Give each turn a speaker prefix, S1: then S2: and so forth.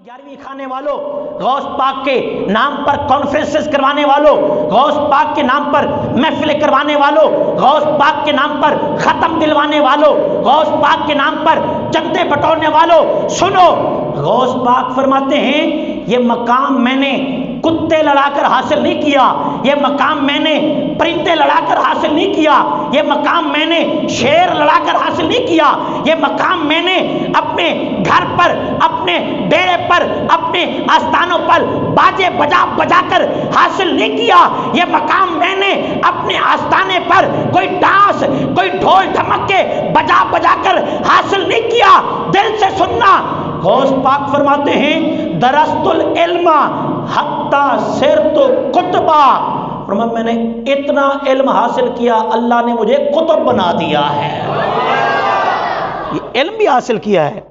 S1: 11ویں کھانے والوں، غوث پاک کے نام پر کانفرنسز کروانے والوں، غوث پاک کے نام پر محفلیں کروانے والوں، غوث پاک کے نام پر ختم دلوانے والوں، غوث پاک کے نام پر چندے بٹورنے والوں، سنو، غوث پاک فرماتے ہیں یہ مقام میں نے کتے لڑا کر حاصل نہیں کیا، یہ مقام میں نے پرندے لڑا کر حاصل نہیں کیا، یہ مقام میں نے شیر لڑا کر حاصل نہیں کیا، یہ مقام میں نے اپنے گھر پر، اپنے ڈیرے پر، اپنے آستانوں پر باجے بجا بجا کر حاصل نہیں کیا، یہ مقام میں نے اپنے آستانے پر کوئی ڈانس، کوئی ڈھول ڈھمکے بجا بجا کر حاصل نہیں کیا۔ دل سے سننا، غوث پاک فرماتے ہیں درست العلم حتی سرت کتبا، فرمایا میں نے اتنا علم حاصل کیا اللہ نے مجھے کتب بنا دیا ہے، یہ علم بھی حاصل کیا ہے۔